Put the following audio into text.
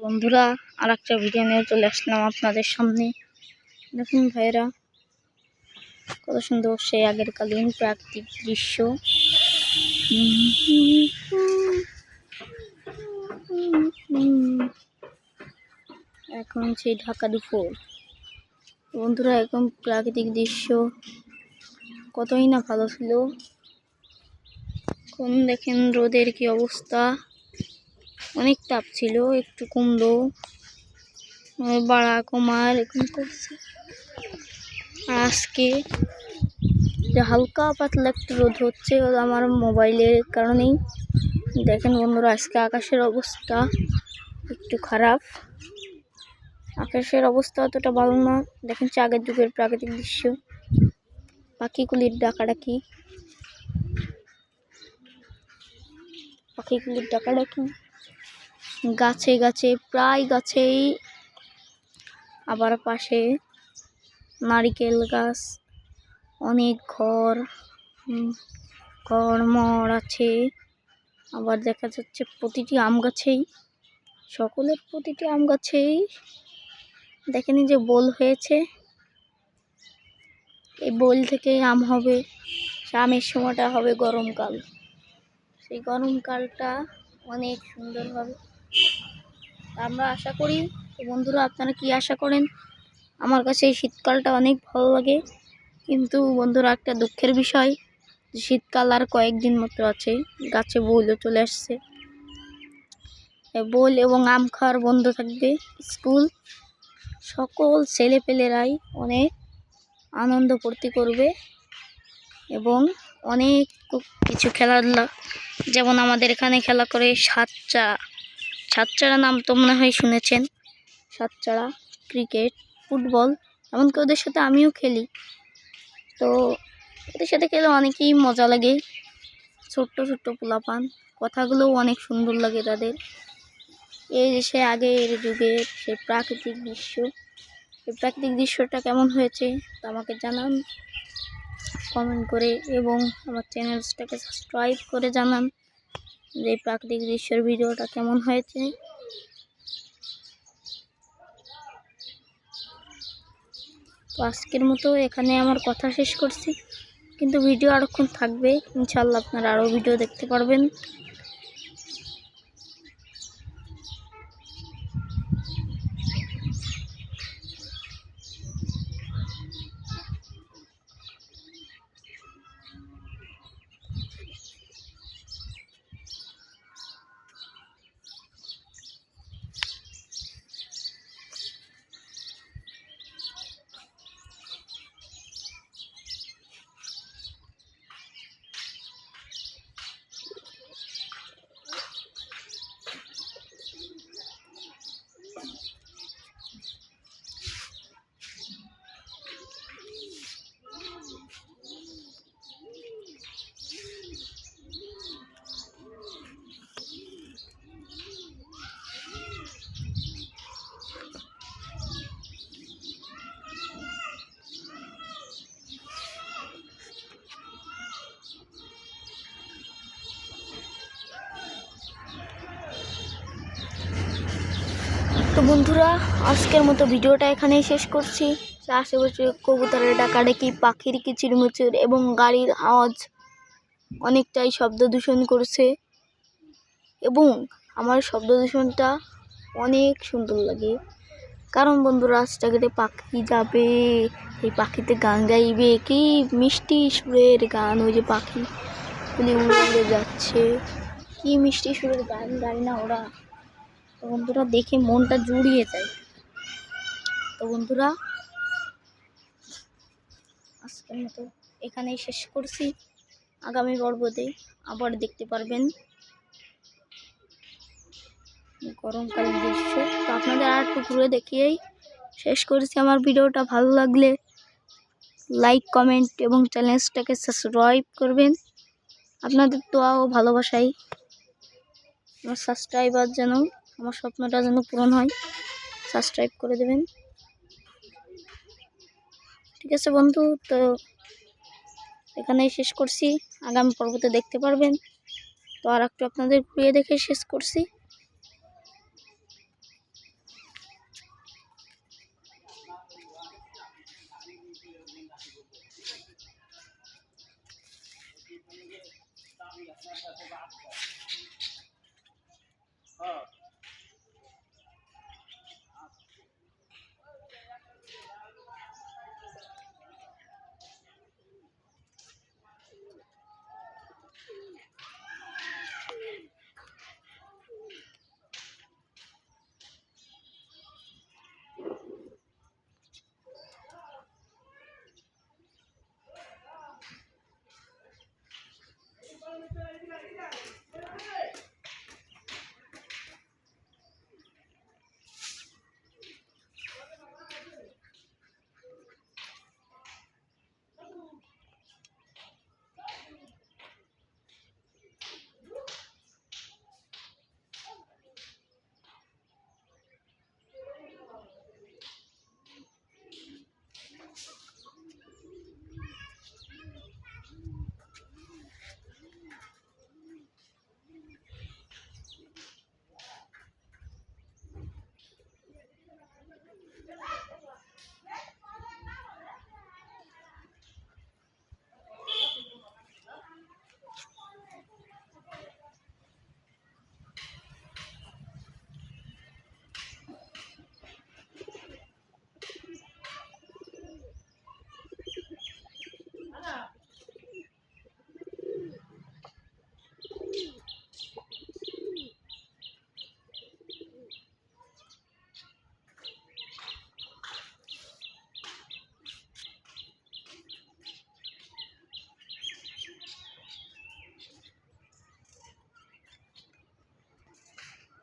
বন্ধুরা, আর একটা ভিডিও নিয়ে চলে আসলাম আপনাদের সামনে। দেখুন ভাইরা, কত সুন্দর সেই আগের কালীন প্রাকৃতিক দৃশ্য। এখন সেই ঢাকা দুপুর। বন্ধুরা, এখন প্রাকৃতিক দৃশ্য কতই না ভালো ছিল। এখন দেখেন রোদের কি অবস্থা, অনেক তাপ ছিল, একটু কমলো, বাড়া কমা এরকম করছে। আজকে হালকা পাতলা একটু রোদ হচ্ছে আমার মোবাইলের কারণেই। দেখেন বন্ধুরা, আজকে আকাশের অবস্থা একটু খারাপ। আকাশের অবস্থা অতটা ভালো না। দেখেন আগের যুগের প্রাকৃতিক দৃশ্য, পাখিগুলির ডাকাডাকি, গাছে গাছে, প্রায় গাছেই, আবার পাশে নারিকেল গাছ, অনেক ঘর মর আছে। আবার দেখা যাচ্ছে প্রতিটি আম গাছেই, সকলের প্রতিটি আম গাছেই দেখেন যে বোল হয়েছে। এই বোল থেকে আম হবে। আমের সময়টা হবে গরমকাল। সেই গরমকালটা অনেক সুন্দর হবে আমরা আশা করি। তো বন্ধুরা, আপনারা কি আশা করেন? আমার কাছে এই শীতকালটা অনেক ভালো লাগে। কিন্তু বন্ধুরা, একটা দুঃখের বিষয়, শীতকাল আর কয়েকদিন মতো আছে, গাছে বউলও চলে আসছে। বউল এবং আম খাওয়ার বন্ধ থাকবে স্কুল। সকল ছেলেপেলেরাই অনেক আনন্দ ফুর্তি করবে এবং অনেক কিছু খেলাধুলা, যেমন আমাদের এখানে খেলা করে সাতচাড়া নাম তো মনে হয় শুনেছেন। সাতচাড়া, ক্রিকেট, ফুটবল, এমনকি ওদের সাথে আমিও খেলি। তো ওদের সাথে খেলে অনেকই মজা লাগে। ছোট্ট ছোট্ট পোলাপান, কথাগুলোও অনেক সুন্দর লাগে তাদের। এই যে সে আগের যুগের সেই প্রাকৃতিক দৃশ্য, এই প্রাকৃতিক দৃশ্যটা কেমন হয়েছে তা আমাকে জানান কমেন্ট করে, এবং আমার চ্যানেলটাকে সাবস্ক্রাইব করে জানান যে এই প্রাকৃতিক দৃশ্যের ভিডিওটা কেমন হয়েছে। তো আজকের মতো এখানে আমার কথা শেষ করছি, কিন্তু ভিডিও আরক্ষণ থাকবে ইনশাল্লাহ, আপনারা আরও ভিডিও দেখতে পারবেন। তো বন্ধুরা, আজকের মতো ভিডিওটা এখানেই শেষ করছি। আশেপাশে কবুতরের ডাকাডাকি, পাখির কিচিরমিচির এবং গাড়ির আওয়াজ অনেকটাই শব্দ দূষণ করছে, এবং আমার শব্দ দূষণটা অনেক সুন্দর লাগে। কারণ বন্ধুরা, রাস্তাঘাটে পাখি যাবে, এই পাখিতে গান গাইবে, কি মিষ্টি সুরের গান। ওই যে পাখি উড়ে উড়ে যাচ্ছে, কি মিষ্টি সুরের গান গায় না ওরা। তো বন্ধুরা, দেখে মনটা জুড়িয়ে যায়। তো বন্ধুরা, আজকের মতো এখানেই শেষ করছি। আগামী পর্বতে আবার দেখতে পারবেন গরমকালীন দৃশ্য। তো আপনাদের আর একটু ঘুরে দেখিয়েই শেষ করেছি আমার ভিডিওটা। ভালো লাগলে লাইক, কমেন্ট এবং চ্যানেলটাকে সাবস্ক্রাইব করবেন। আপনাদের দোয়া ও ভালোবাসাই আমার সাবস্ক্রাইবার যেন, আমার স্বপ্নটা যেন পূরণ হয়। সাবস্ক্রাইব করে দেবেন, ঠিক আছে বন্ধু? তো এখানেই শেষ করছি, আগামী পর্বতে দেখতে পারবেন। তো আর একটু আপনাদের ঘুরিয়ে দেখে শেষ করছি।